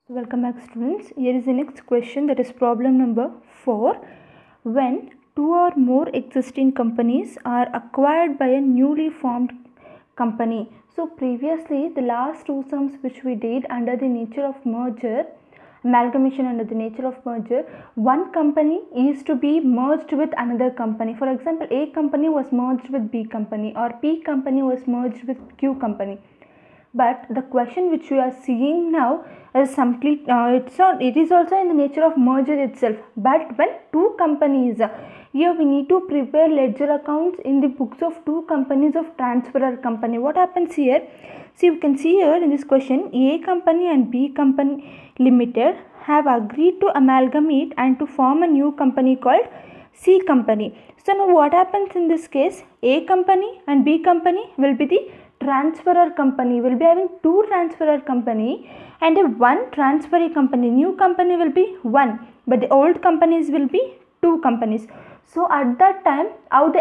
So welcome back students. Here is the next question, that is problem number 4. When two or more existing companies are acquired by a newly formed company. So previously the last two sums which we did under the nature of merger, amalgamation under the nature of merger, one company is to be merged with another company. For example, A company was merged with B company, or P company was merged with Q company. But the question which we are seeing now is simply it is also in the nature of merger itself. But when two companies, here we need to prepare ledger accounts in the books of two companies of transferor company. What happens here? See, you can see here in this question, A company and B company limited have agreed to amalgamate and to form a new company called C company. So now what happens in this case? A company and B company will be the transferor company. Will be having two transferor company and a one transferee company. New company will be one, but the old companies will be two companies. So at that time, how the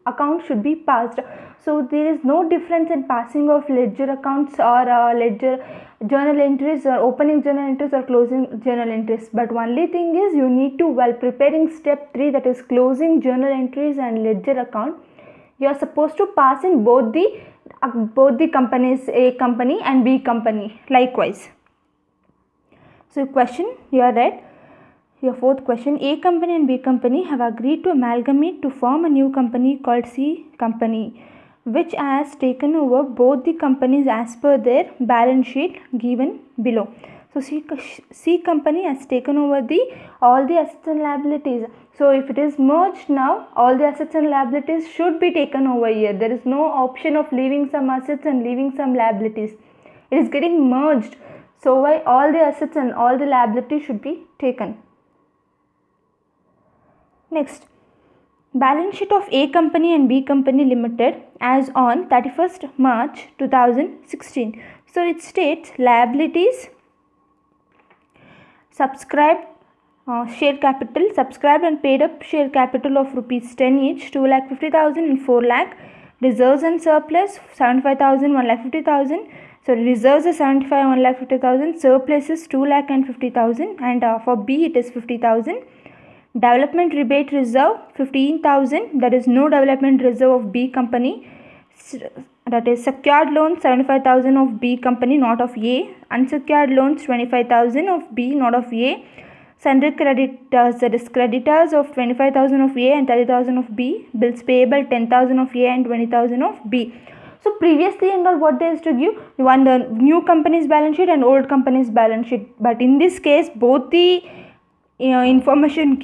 account should be passed. So there is no difference in passing of ledger accounts or ledger journal entries, or opening journal entries or closing journal entries. But only thing is, you need to, while preparing step 3, that is closing journal entries and ledger account, you are supposed to pass in both the companies, A company and B company likewise. So question you are read. Your fourth question, A company and B company have agreed to amalgamate to form a new company called C company, which has taken over both the companies as per their balance sheet given below. So C company has taken over all the assets and liabilities. So if it is merged now, all the assets and liabilities should be taken over here. There is no option of leaving some assets and leaving some liabilities. It is getting merged. So why all the assets and all the liabilities should be taken. Next, balance sheet of A company and B company limited as on 31st March 2016. So it states liabilities, subscribed share capital, subscribed and paid up share capital of rupees 10 each, 2,50,000 and 4 lakh. Reserves and surplus 75,000, 1,50,000. So reserves is 75, 1,50,000. Surplus is 2,50,000, and for B it is 50,000. Development rebate reserve 15,000. There is no development reserve of B company. That is secured loans 75,000 of B company, not of A. Unsecured loans 25,000 of B, not of A. Sundry creditors, that is creditors of 25,000 of A and 30,000 of B. Bills payable 10,000 of A and 20,000 of B. So previously and all, what they used to give, one the new company's balance sheet and old company's balance sheet. But in this case, both the information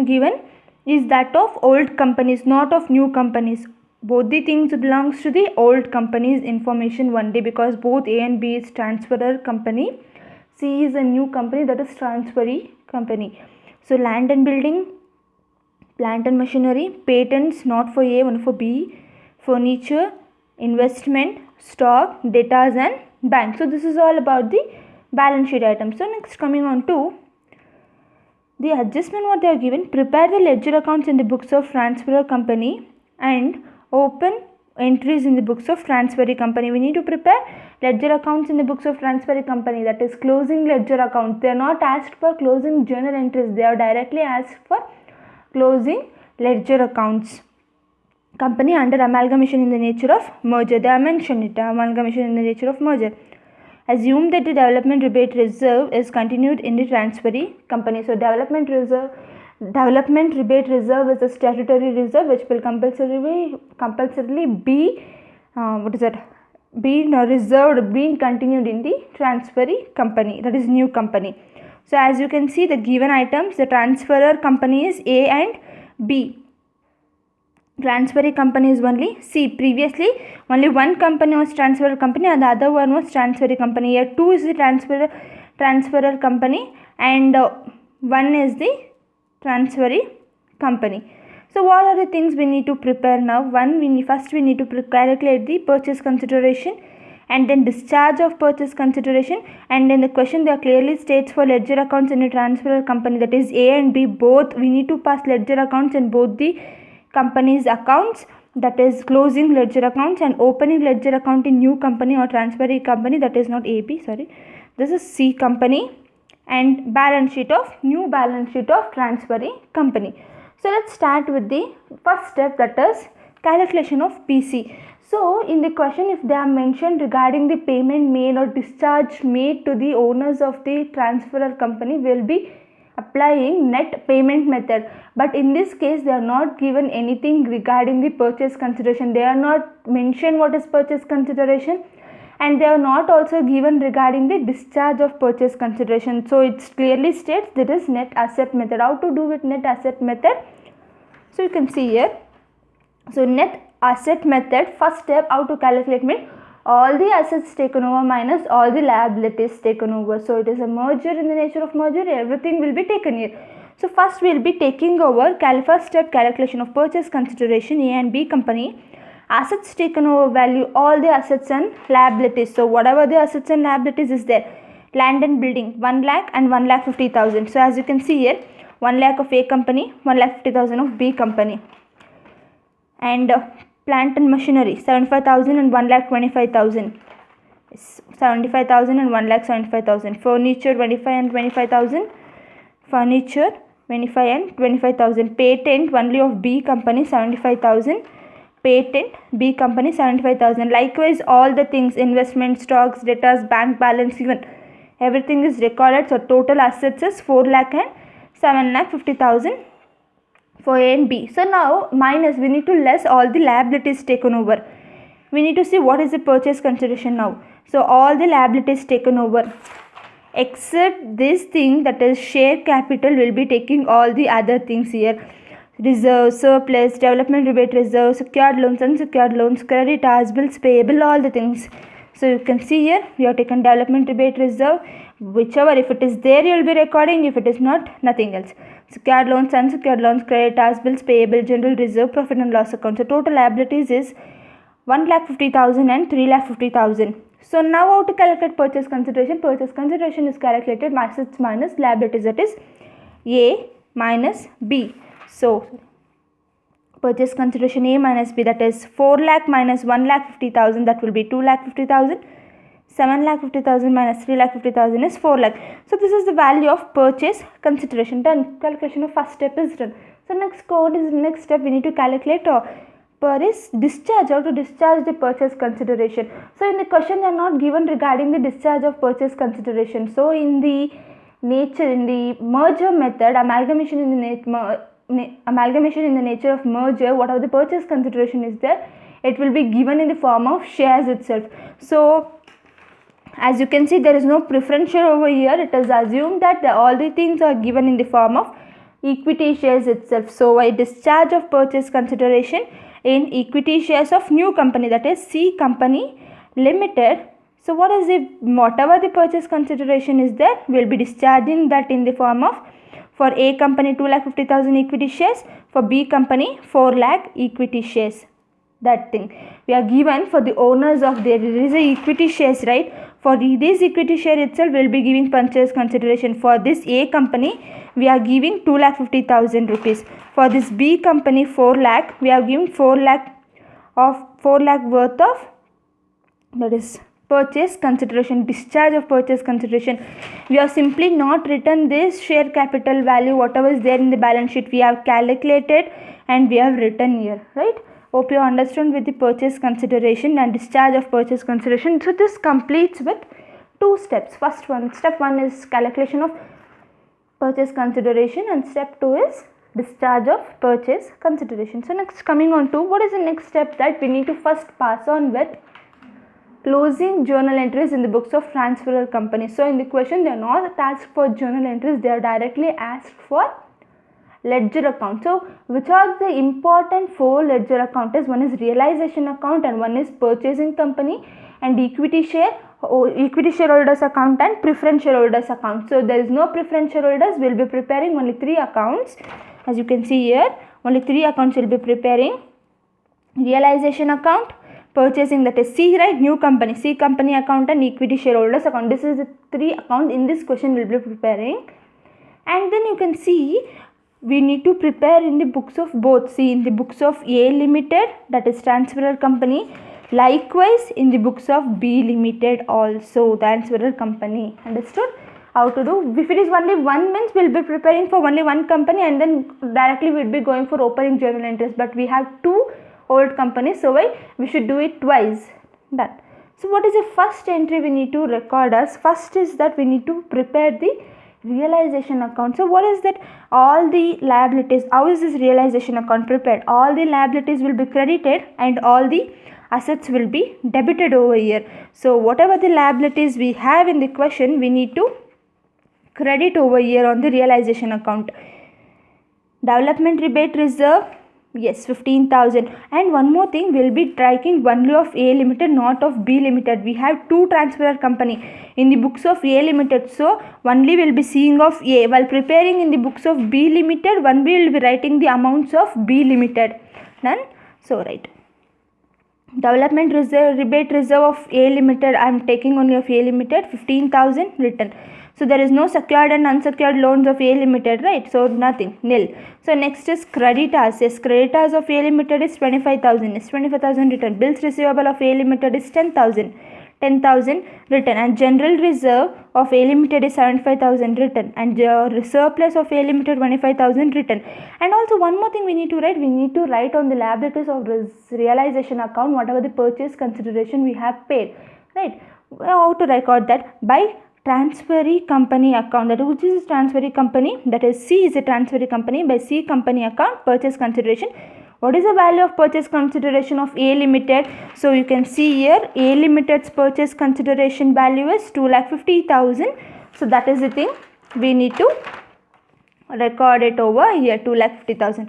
given is that of old companies, not of new companies. Both the things belongs to the old company's information only, because both A and B is transferor company. C is a new company, that is transferee company. So land and building, plant and machinery, patents not for A, one for B, furniture, investment, stock, debtors and bank. So this is all about the balance sheet items. So next, coming on to the adjustment what they are given, prepare the ledger accounts in the books of transferor company and open entries in the books of transferee company. We need to prepare ledger accounts in the books of transferee company, that is closing ledger accounts. They are not asked for closing journal entries, they are directly asked for closing ledger accounts. Company under amalgamation in the nature of merger, they are mentioned it, amalgamation in the nature of merger. Assume that the development rebate reserve is continued in the transferee company. So development rebate reserve is a statutory reserve which will compulsorily be reserved, being continued in the transferee company, that is new company. So as you can see, the given items, the transferor company is A and B. Transferee company is only C. Previously only one company was transferor company and the other one was transferee company. Here 2 is the transferor company and 1 is the transferee company. So what are the things we need to prepare now? First we need to calculate the purchase consideration and then discharge of purchase consideration, and in the question there clearly states for ledger accounts in a transferor company, that is A and B both, we need to pass ledger accounts in both the company's accounts that is closing ledger accounts, and opening ledger account in new company or transferee company, that is not AP, sorry, this is C company, and balance sheet of transferee company. So let's start with the first step, that is calculation of PC. So in the question, if they are mentioned regarding the payment made or discharge made to the owners of the transferor company, we will be applying net payment method. But in this case, they are not given anything regarding the purchase consideration. They are not mentioned what is purchase consideration, and they are not also given regarding the discharge of purchase consideration. So it clearly states that is net asset method. How to do with net asset method? So you can see here. So net asset method, first step, how to calculate mean all the assets taken over minus all the liabilities taken over. So it is a merger. In the nature of merger, everything will be taken here. So first we will be taking over first step, calculation of purchase consideration, A and B company. Assets taken over value all the assets and liabilities. So whatever the assets and liabilities is there, land and building 1 lakh and 1,50,000. So as you can see here, 1 lakh of A company, 1,50,000 of B company, and plant and machinery 75,000 and 1,25,000. 75,000 and 1,75,000. Furniture 25 and 25,000. Furniture 25 and 25,000. Patent only of B company 75,000. Patent B company 75,000. Likewise, all the things, investment, stocks, debtors, bank balance, even everything is recorded. So total assets is 4 lakh and 7,50,000 for A and B. So now minus, we need to less all the liabilities taken over. We need to see what is the purchase consideration now. So all the liabilities taken over except this thing, that is share capital, will be taking all the other things here. Reserve, surplus, development rebate reserve, secured loans, unsecured loans, creditors, bills payable, all the things. So you can see here, we have taken development rebate reserve, whichever, if it is there you will be recording, if it is not, nothing else. Secured loans, unsecured loans, creditors, bills payable, general reserve, profit and loss account. So total liabilities is 1,50,000 and 3,50,000. So now how to calculate purchase consideration? Purchase consideration is calculated assets minus liabilities, that is A minus B. So purchase consideration A minus B, that is 4 lakh minus 1,50,000, that will be 2,50,000. 7,50,000 minus 3,50,000 is 4 lakh. So this is the value of purchase consideration. Done. Calculation of first step is done. So next step we need to calculate per is discharge, how to discharge the purchase consideration. So in the question they are not given regarding the discharge of purchase consideration. So in the merger method, amalgamation in the nature of merger, whatever the purchase consideration is there, it will be given in the form of shares itself. So as you can see, there is no preferential over here. It is assumed that all the things are given in the form of equity shares itself. So a discharge of purchase consideration in equity shares of new company, that is C company limited. So whatever the purchase consideration is there, we will be discharging that in the form of, for A company 2,50,000 equity shares, for B company 4 lakh equity shares. That thing we are given for the owners of there is a equity shares, right? For this equity share itself, we will be giving purchase consideration. For this A company, we are giving 2,50,000 rupees. For this B company 4 lakh, we are giving 4 lakh worth of, that is purchase consideration, discharge of purchase consideration. We have simply not written this share capital value, whatever is there in the balance sheet, we have calculated and we have written here, right? Hope you understand with the purchase consideration and discharge of purchase consideration. So this completes with 2 steps. Step 1 is calculation of purchase consideration, and step 2 is discharge of purchase consideration. So next, coming on to what is the next step, that we need to first pass on with closing journal entries in the books of transferor company. So in the question they are not asked for journal entries, they are directly asked for ledger account. So which are the important 4 ledger account is, one is realization account and one is purchasing company and equity shareholders account and preference shareholders account. So there is no preference shareholders, we will be preparing only 3 accounts. As you can see here, only 3 accounts will be preparing. Realization account, purchasing, that is C, right, new company, C company account and equity shareholders account. This is the 3 account in this question we will be preparing. And then you can see we need to prepare in the books of both. See, in the books of A Limited, that is transferor company, likewise in the books of B Limited also, transferor company. Understood how to do? If it is only one, means we will be preparing for only one company and then directly we will be going for opening journal entries, but we have two old companies, so why we should do it twice. Done. So what is the first entry we need to record as? First is that we need to prepare the realization account. So what is that? All the liabilities. How is this realization account prepared? All the liabilities will be credited and all the assets will be debited over here. So whatever the liabilities we have in the question, we need to credit over here on the realization account. Development rebate reserve, yes, 15,000. And one more thing, we will be tracking only of A Limited, not of B Limited. We have two transferor company in the books of A Limited, so only we will be seeing of A. While preparing in the books of B Limited, one we will be writing the amounts of B Limited. Done. So right. Development reserve, rebate reserve of A Limited, I am taking only of A Limited, 15,000 written. So there is no secured and unsecured loans of A Limited, right? So nothing, nil. So next is creditors. Yes, creditors of A Limited is 25,000. Is 25,000 written. Bills receivable of A Limited is 10,000. 10,000 written. And general reserve of A Limited is 75,000 written. And surplus of A Limited 25,000 written. And also one more thing we need to write. We need to write on the liabilities of realization account whatever the purchase consideration we have paid, right? How to record that? By transferee company account. That is, which is transferee company? That is C is a transferee company. By C company account, purchase consideration. What is the value of purchase consideration of A Limited? So you can see here A Limited's purchase consideration value is 2,50,000. So that is the thing we need to record it over here, 2,50,000.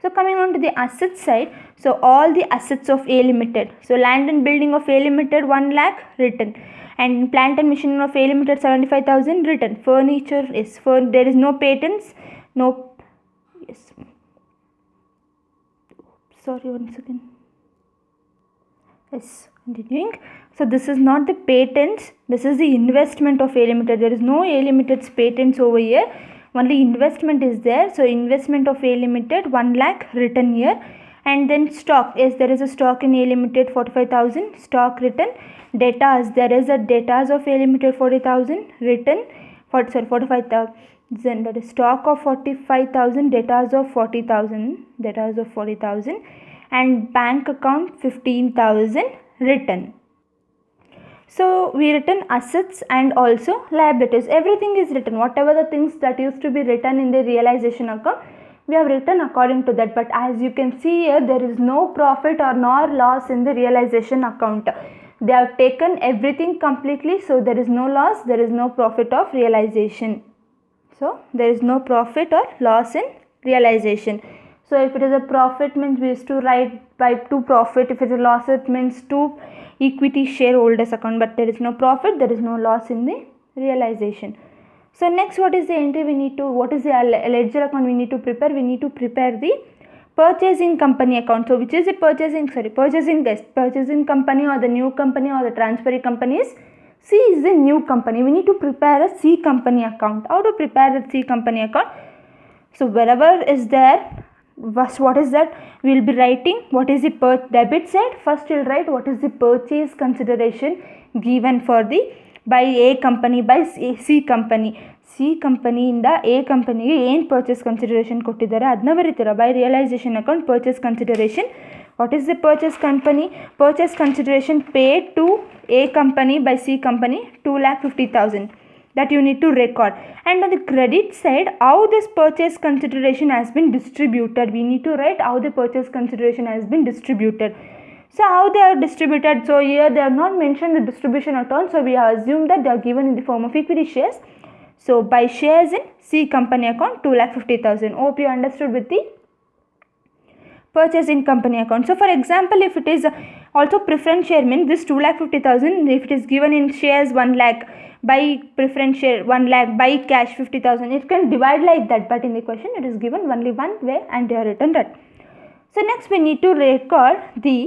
So coming on to the asset side, so all the assets of A Limited. So land and building of A Limited 1 lakh written. And plant and machinery of A Limited 75,000 written. Furniture is there is no patents, no, yes, sorry, one second, yes, continuing. So this is not the patents, this is the investment of A Limited. There is no A Limited's patents over here, only investment is there. So investment of A Limited 1 lakh written here. And then stock, yes, there is a stock in A Limited 45,000 stock written. Datas, there is a datas of A Limited 40,000 written, 45,000, that is stock of 45,000, datas of 40,000, datas of 40,000, and bank account 15,000 written. So we written assets and also liabilities. Everything is written, whatever the things that used to be written in the realization account, we have written according to that. But as you can see here, there is no profit or nor loss in the realization account. They have taken everything completely, so there is no loss, there is no profit of realization. So there is no profit or loss in realization. So if it is a profit, means we used to write by to profit. If it is a loss, it means to equity shareholders account. But there is no profit, there is no loss in the realization. So next, what is the entry we need to, what is the ledger account we need to prepare? We need to prepare the purchasing company account. So which is the purchasing company or the new company or the transferee companies? C is the new company. We need to prepare a C company account. How to prepare the C company account? So wherever is there, what is that? We will be writing what is the debit side. First we will write what is the purchase consideration given for the by A company, by C company. C company ಇಂದ A ಕಂಪನಿಗೆ ಏನು purchase consideration ಕೊಟ್ಟಿದ್ದಾರೆ ಅದನ್ನ ಬರೀತೀರಾ. By realisation account purchase consideration. What is the purchase company? Purchase consideration paid to A company by C company 2,50,000. That you need to record. And on the credit side, how this purchase consideration has been distributed. We need to write how the purchase consideration has been distributed. So how they are distributed? So here they have not mentioned the distribution at all. So we have assumed that they are given in the form of equity shares. So by shares in C company account 2,50,000. Hope you understood with the purchasing company account. So for example, if it is also preference share, means this 2,50,000, if it is given in shares 1 lakh, by preference share 1 lakh, by cash 50,000, it can divide like that. But in the question it is given only one way and they are written that. So next we need to record the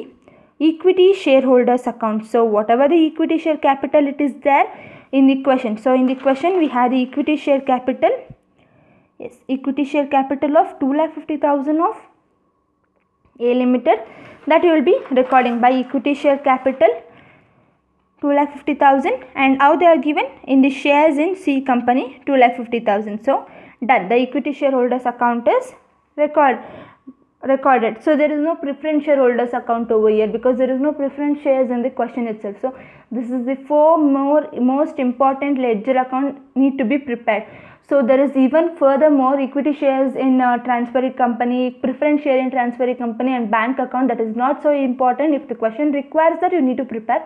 equity shareholders account. So whatever the equity share capital it is there in the question. So in the question we have the equity share capital Yes, equity share capital of 2,50,000 of A Limited, that you will be recording by equity share capital 2,50,000, and how they are given in the shares in C company 2,50,000. So done, the equity shareholders account is recorded. So there is no preference shareholders account over here because there is no preference shares in the question itself. So this is the four most important ledger account need to be prepared. So there is even furthermore equity shares in transferring company, preference share in transferring company, and bank account. That is not so important. If the question requires that, you need to prepare,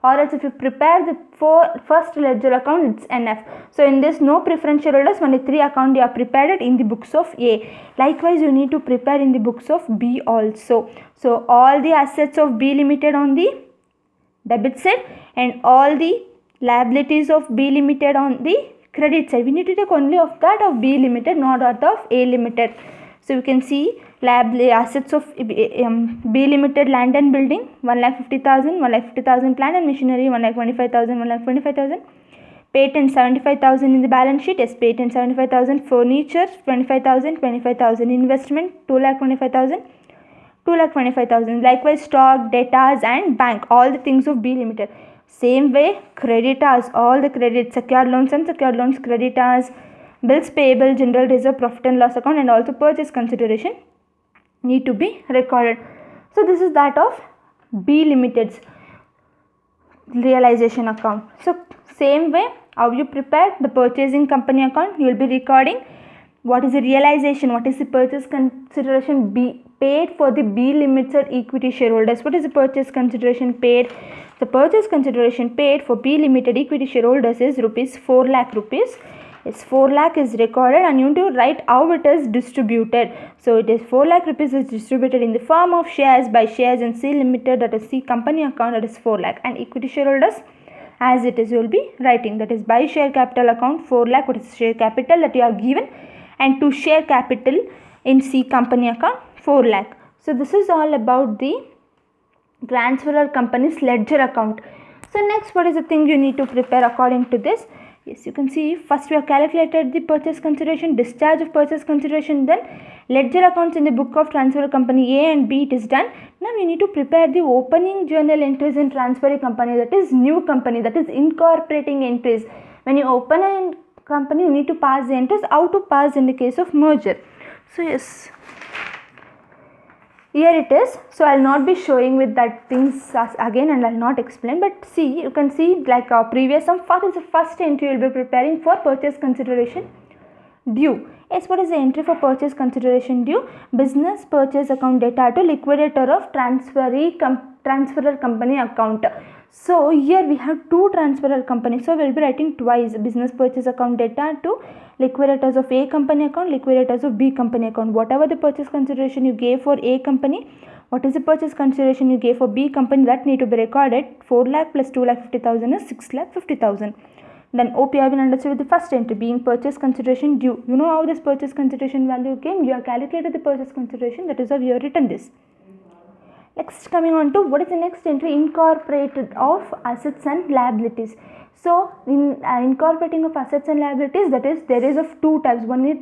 or else if you prepare the first ledger account, it's enough. So in this no preference shareholders, only 3 account you are prepared in the books of A. Likewise you need to prepare in the books of B also. So all the assets of B Limited on the debit side and all the liabilities of B Limited on the credit side. We need to take only of that of B Limited, not that of A Limited. So you can see assets of B Limited, land and building 1,50,000, 1,50,000 plant and machinery 1,25,000, 1,25,000. Patent 75,000 in the balance sheet. Yes, patent 75,000. Furniture 25,000, 25,000. Investment 2,25,000, 2,25,000. Likewise stock, debtors and bank, all the things of B Limited. Same way creditors, all the credits, secured loans and secured loans, creditors, bills payable, general reserve, profit and loss account, and also purchase consideration need to be recorded. So this is that of B Limited's realization account. So same way how you prepare the purchasing company account, you will be recording what is the realization, what is the purchase consideration paid for the B Limited equity shareholders. What is the purchase consideration paid? The purchase consideration paid for B Limited equity shareholders is rupees 4 lakh rupees. Yes, 4 lakh is recorded, and you need to write how it is distributed. So it is 4 lakh rupees is distributed in the form of shares by shares in C Limited, that is C company account, that is 4 lakh, and equity shareholders as it is you will be writing, that is by share capital account 4 lakh, what is share capital that you are given, and to share capital in C company account 4 lakh. So this is all about the transferor company's ledger account. So next, what is the thing you need to prepare according to this? Yes, you can see first we have calculated the purchase consideration, discharge of purchase consideration, then ledger accounts in the book of transfer company A and B, it is done. Now we need to prepare the opening journal entries in transferring company, that is new company, that is incorporating entries. When you open a company, you need to pass the entries, how to pass in the case of merger. So yes, here it is. So I will not be showing with that things again, and I will not explain, but see, you can see like our previous sum. What is the first entry you will be preparing for purchase consideration due? Yes, what is the entry for purchase consideration due? Business purchase account data to liquidator of transferor company account. So here we have two transferor companies, so we will be writing twice: business purchase account data to liquidators of A company account, liquidators of B company account. Whatever the purchase consideration you gave for A company, what is the purchase consideration you gave for B company, that need to be recorded. 4 lakh plus 2,50,000 is 6,50,000. Then hope you have been understood with the first entry being purchase consideration due. You know how this purchase consideration value came? You have calculated the purchase consideration, that is how you have written this. Next, coming on to what is the next entry? Incorporated of assets and liabilities. So in incorporating of assets and liabilities, that is there is of two types. One is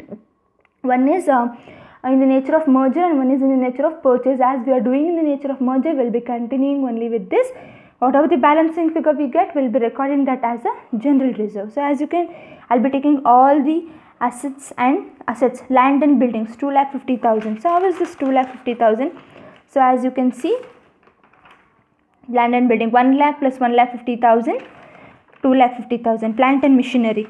in the nature of merger, and one is in the nature of purchase. As we are doing in the nature of merger, we will be continuing only with this. Whatever the balancing figure we get, we will be recording that as a general reserve. So as you can, I will be taking all the assets, land and buildings, 2,50,000. So how is this 2,50,000? So as you can see, land and building 1 lakh plus 1,50,000, 2,50,000. Plant and machinery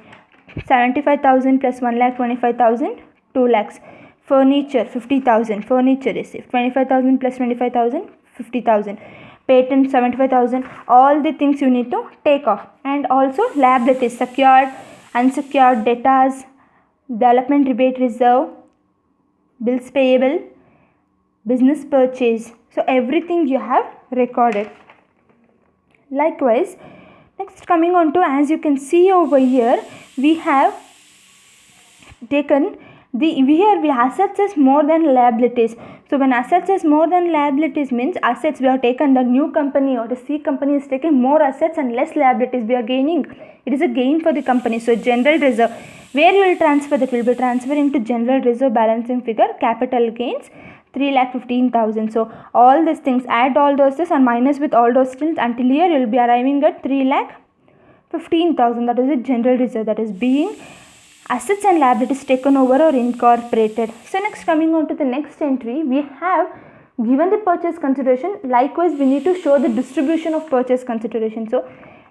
75,000 plus 1,25,000, 2 lakhs. Furniture 50,000. Furniture is 25,000 plus 25,000, 50,000. Patent 75,000. All the things you need to take off. And also liabilities: secured, unsecured, debtors, development rebate reserve, bills payable, business purchase. So everything you have recorded. Likewise, next coming on to, as you can see over here, we have taken we assets is more than liabilities. So when assets is more than liabilities means assets we have taken, the new company or the C company is taking more assets and less liabilities, we are gaining. It is a gain for the company. So general reserve, where you will transfer that, will be transferred into general reserve balancing figure, capital gains 3,15,000. So all these things, add all those things and minus with all those things until here you will be arriving at 3,15,000. that is the general reserve, that is being assets and liabilities taken over or incorporated. So next, coming on to the next entry, we have given the purchase consideration. Likewise, we need to show the distribution of purchase consideration. So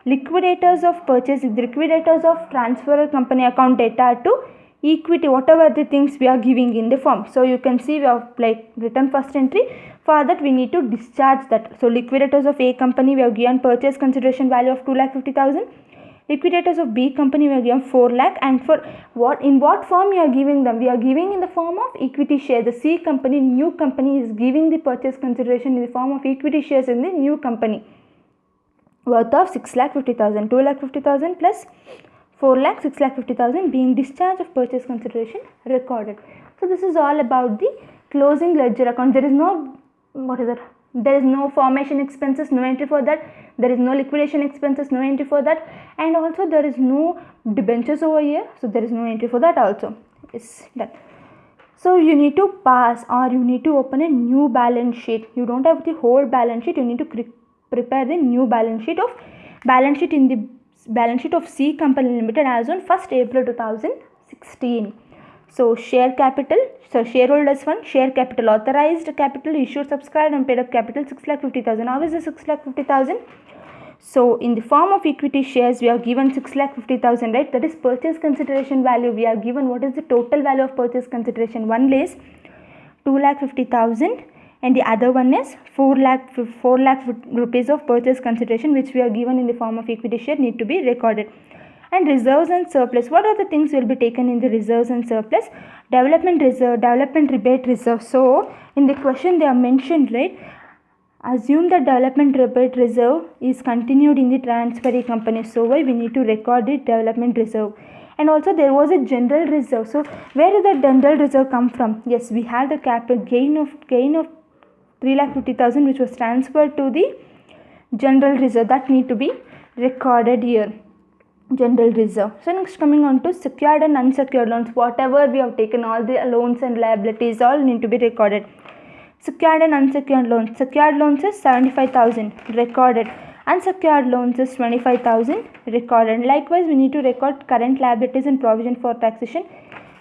liquidators of purchase, liquidators of transfer company account data to equity, whatever the things we are giving in the form. So you can see we have like written first entry. For that we need to discharge that. So liquidators of A company, we have given purchase consideration value of 2,50,000. Liquidators of B company, we are given 4 lakh, and for what, in what form we are giving them? We are giving in the form of equity share. The C company, new company, is giving the purchase consideration in the form of equity shares in the new company worth of 6,50,000. 2,50,000 plus 4 lakh, 6,50,000 being discharge of purchase consideration recorded. So this is all about the closing ledger account. There is no, what is it? There is no formation expenses, no entry for that. There is no liquidation expenses, no entry for that. And also there is no debentures over here, so there is no entry for that also. It's done. So you need to pass, or you need to open a new balance sheet. You don't have the whole balance sheet. You need to prepare the new balance sheet in the balance sheet of C Company Limited as on 1st April 2016. So share capital, so shareholders fund, share capital, authorized capital, issued, subscribed and paid up capital 6,50,000. How is the 6,50,000? So in the form of equity shares we are given 6,50,000, right? That is purchase consideration value. We are given what is the total value of purchase consideration. One is 2,50,000 and the other one is 4 lakh rupees of purchase consideration, which we are given in the form of equity share, need to be recorded. And reserves and surplus, what are the things will be taken in the reserves and surplus? Development reserve, development rebate reserve. So in the question they are mentioned, right? Assume that development rebate reserve is continued in the transferee company. So why we need to record the development reserve. And also there was a general reserve. So where did the general reserve come from? Yes, we have the capital gain of 3,50,000 which was transferred to the general reserve, that need to be recorded here. General reserve. So next, coming on to secured and unsecured loans. Whatever we have taken, all the loans and liabilities all need to be recorded. Secured and unsecured loans. Secured loans is 75,000 recorded. Unsecured loans is 25,000 recorded. Likewise, we need to record current liabilities and provision for taxation.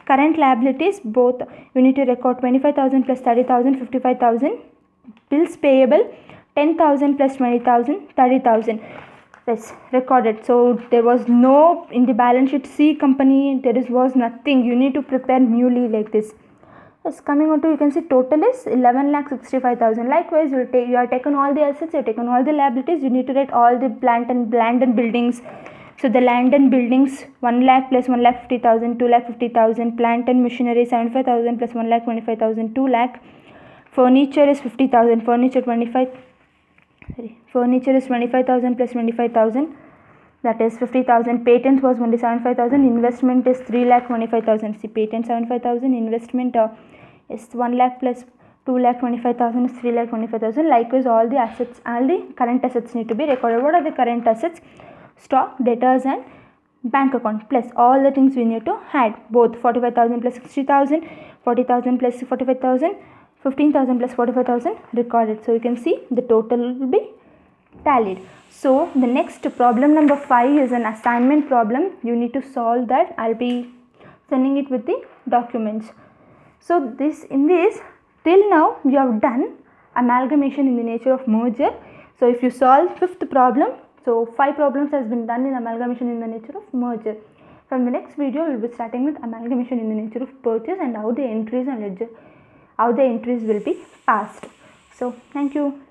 Current liabilities, both we need to record 25,000 plus 30,000, 55,000. Bills payable 10,000 plus 20,000, 30,000. Yes, recorded. So there was no, in the balance sheet C company there was nothing. You need to prepare newly like this. Yes, coming on to, you can see total is 11,65,000. Likewise, you have taken all the assets, you have taken all the liabilities. You need to write all the land and buildings. So the land and buildings 1 lakh plus 1,50,000, 2,50,000. Plant and machinery 75,000 plus 1,25,000, 2 lakh. Furniture is 50,000. Furniture is 25,000 plus 25,000, that is 50,000. Patents was only 75,000. Investment is 3,25,000. See, patent 75,000. Investment is 1 lakh plus 2,25,000 is 3,25,000. Likewise, all the assets, all the current assets need to be recorded. What are the current assets? Stock, debtors and bank account, plus all the things we need to add, both 45,000 plus 60,000, 40,000 plus 45,000, 15,000 plus 45,000 recorded. So you can see the total will be tallied. So the next problem number 5 is an assignment problem. You need to solve that. I'll be sending it with the documents. So till now we have done amalgamation in the nature of merger. So if you solve 5th problem, so 5 problems has been done in amalgamation in the nature of merger. From the next video we will be starting with amalgamation in the nature of purchase and how the entries and ledger, how the entries will be passed. So thank you.